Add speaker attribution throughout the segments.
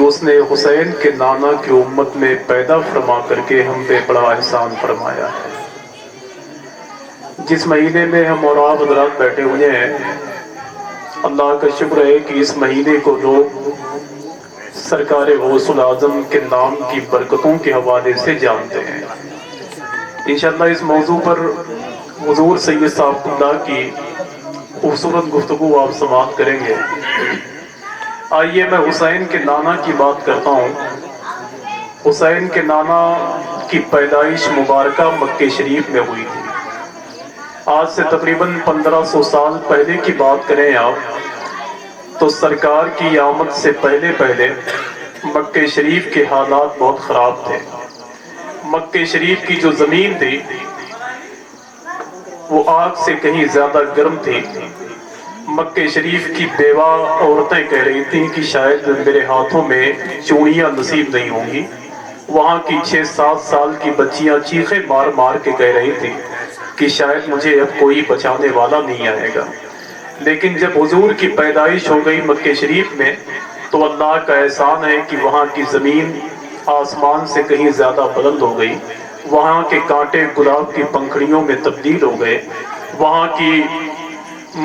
Speaker 1: اس نے حسین کے نانا کی امت میں پیدا فرما کر کے ہم پہ بڑا احسان فرمایا ہے۔ جس مہینے میں ہم اور آپ حضرات بیٹھے ہوئے ہیں، اللہ کا شکر ہے کہ اس مہینے کو لوگ سرکار غوث العظم کے نام کی برکتوں کے حوالے سے جانتے ہیں۔ انشاءاللہ اس موضوع پر حضور سید صاحب اللہ کی خوبصورت گفتگو آپ سماعت کریں گے۔ آئیے میں حسین کے نانا کی بات کرتا ہوں۔ حسین کے نانا کی پیدائش مبارکہ مکہ شریف میں ہوئی تھی۔ آج سے تقریباً 1500 سال پہلے کی بات کریں آپ تو سرکار کی آمد سے پہلے مکہ شریف کے حالات بہت خراب تھے۔ مکہ شریف کی جو زمین تھی وہ آگ سے کہیں زیادہ گرم تھی۔ مکہ شریف کی بیوہ عورتیں کہہ رہی تھیں کہ شاید میرے ہاتھوں میں چوڑیاں نصیب نہیں ہوں گی۔ وہاں کی 6-7 سال کی بچیاں چیخیں مار مار کے کہہ رہی تھیں کہ شاید مجھے اب کوئی بچانے والا نہیں آئے گا۔ لیکن جب حضور کی پیدائش ہو گئی مکہ شریف میں تو اللہ کا احسان ہے کہ وہاں کی زمین آسمان سے کہیں زیادہ بلند ہو گئی۔ وہاں کے کانٹے گلاب کی پنکھڑیوں میں تبدیل ہو گئے۔ وہاں کی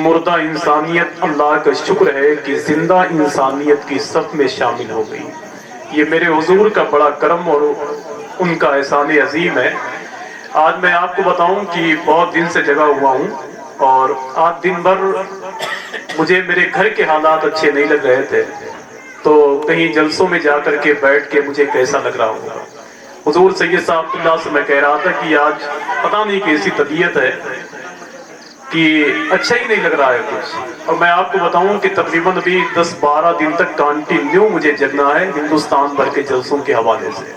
Speaker 1: مردہ انسانیت اللہ کا شکر ہے کہ زندہ انسانیت کی صف میں شامل ہو گئی۔ یہ میرے حضور کا بڑا کرم اور ان کا احسان عظیم ہے۔ آج میں آپ کو بتاؤں کہ بہت دن سے جگا ہوا ہوں اور آج دن بھر مجھے میرے گھر کے حالات اچھے نہیں لگ رہے تھے، تو کہیں جلسوں میں جا کر کے بیٹھ کے مجھے کیسا لگ رہا ہوگا۔ حضور سید صاحب اللہ سے میں کہہ رہا تھا کہ آج پتہ نہیں کیسی طبیعت ہے کہ اچھا ہی نہیں لگ رہا ہے کچھ۔ اور میں آپ کو بتاؤں کہ تقریباً ابھی 10-12 دن تک کنٹینیو مجھے جگنا ہے ہندوستان بھر کے جلسوں کے حوالے سے۔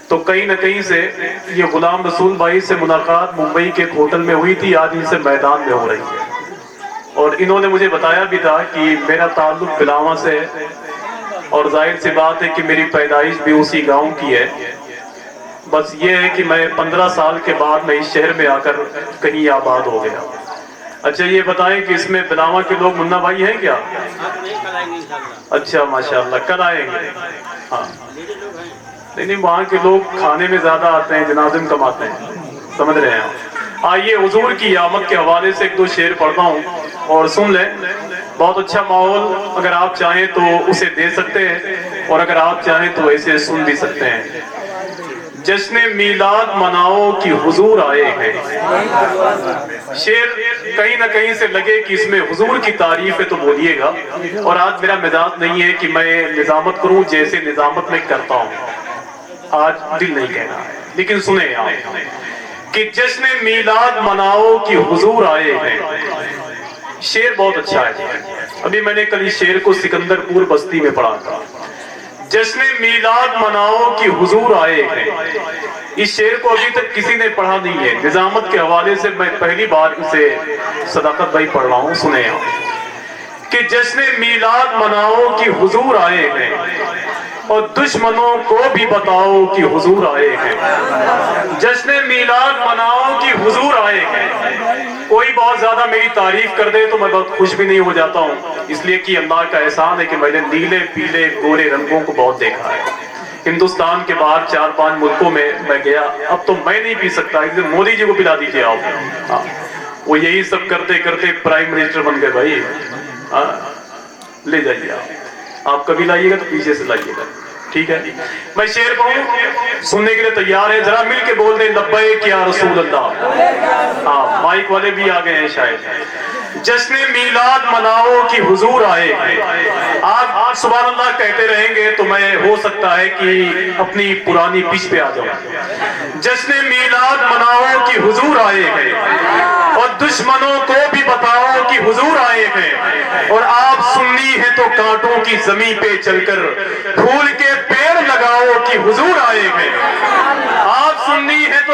Speaker 1: تو کہیں نہ کہیں سے یہ غلام رسول بھائی سے ملاقات ممبئی کے ایک ہوٹل میں ہوئی تھی، آج ان سے میدان میں ہو رہی ہے۔ اور انہوں نے مجھے بتایا بھی تھا کہ میرا تعلق بلاواں سے ہے اور ظاہر سی بات ہے کہ میری پیدائش بھی اسی گاؤں کی ہے۔ بس یہ ہے کہ میں 15 سال کے بعد میں اس شہر میں آ کر کہیں آباد ہو گیا۔ اچھا یہ بتائیں کہ اس میں بلاواں کے لوگ منا بھائی ہیں کیا؟ اچھا ماشاءاللہ کل آئیں گے۔ ہاں نہیں وہاں کے لوگ کھانے میں زیادہ آتے ہیں، جنازے میں کم آتے ہیں، سمجھ رہے ہیں آپ۔ آئیے حضور کی آمد کے حوالے سے 1-2 شعر پڑھتا ہوں اور سن لیں۔ بہت اچھا ماحول اگر آپ چاہیں تو اسے دے سکتے ہیں اور اگر آپ چاہیں تو ایسے سن بھی سکتے ہیں۔ جشن میلاد مناؤ کہ حضور آئے ہیں۔ شعر کہیں نہ کہیں سے لگے کہ اس میں حضور کی تعریف ہے تو بولیے گا، اور آج میرا مزاج نہیں ہے کہ میں نظامت کروں جیسے نظامت میں کرتا ہوں، آج دل نہیں کہنا ہے، لیکن سنیں آپ کہ جشن میلاد مناؤ کہ حضور آئے ہیں۔ شعر بہت اچھا ہے۔ ابھی میں نے کل اس شعر کو سکندر پور بستی میں پڑھا تھا۔ جشن میلاد مناؤ کہ حضور آئے ہیں۔ اس شعر کو ابھی تک کسی نے پڑھا نہیں ہے۔ نظامت کے حوالے سے میں پہلی بار اسے صداقت بھائی پڑھ رہا ہوں، سنیں آپ کہ جشن میلاد مناؤ کہ حضور آئے ہیں اور دشمنوں کو بھی بتاؤ کہ حضور آئے ہیں۔ جشن میلاد مناؤ کہ حضور آئے ہیں۔ کوئی بہت زیادہ میری تعریف کر دے تو میں بہت خوش بھی نہیں ہو جاتا ہوں، اس لیے کہ اللہ کا احسان ہے کہ میں نے نیلے پیلے گورے رنگوں کو بہت دیکھا ہے۔ ہندوستان کے باہر 4-5 ملکوں میں گیا، اب تو میں نہیں پی سکتا، اس دن مودی جی کو پلا دیجیے آپ۔ وہ یہی سب کرتے کرتے پرائم منسٹر بن گئے بھائی۔ لے جائیے آپ کبھی لائیے گا تو پیچھے سے لائیے گا، ٹھیک ہے؟ میں شعر پڑھوں، سننے کے لیے تیار ہے؟ ذرا مل کے بول دیں لبیک یا رسول اللہ۔ ہاں مائک والے بھی آ گئے ہیں شاید۔ جشن میلاد مناؤ کہ حضور آئے ہیں۔ آج سبحان اللہ کہتے رہیں گے تو میں ہو سکتا ہے کہ اپنی پرانی پچ پہ آ جاؤں۔ جشن میلاد مناؤ کہ حضور آئے ہیں اور دشمنوں کو بھی بتاؤ کہ حضور آئے ہیں، اور آپ سنی ہیں تو کانٹوں کی زمین پہ چل کر پھول کے پیڑ لگاؤ کہ حضور آئے ہیں۔ آپ سنی ہیں تو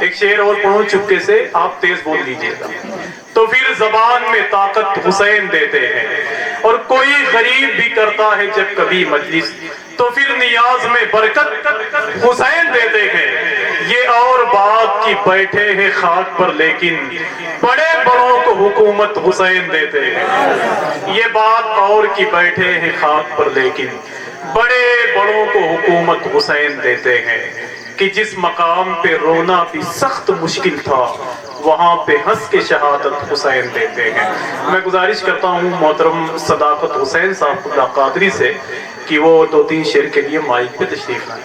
Speaker 1: ایک شعر اور پڑھوں چپکے سے، آپ تیز بول لیجئے گا. تو پھر زبان میں طاقت حسین دیتے ہیں، اور کوئی غریب بھی کرتا ہے جب کبھی مجلس تو پھر نیاز میں برکت حسین دیتے ہیں. یہ اور بات کی بیٹھے ہیں خاک پر لیکن بڑے بڑوں کو حکومت حسین دیتے ہیں. یہ بات اور کی بیٹھے ہیں خاک پر لیکن بڑے بڑوں کو حکومت حسین دیتے ہیں. کہ جس مقام پہ رونا بھی سخت مشکل تھا وہاں پہ ہنس کے شہادت حسین دیتے ہیں. میں گزارش کرتا ہوں محترم صداقت حسین صاحب اللہ قادری سے کہ وہ 2-3 شعر کے لیے مائک پہ تشریف لائیں.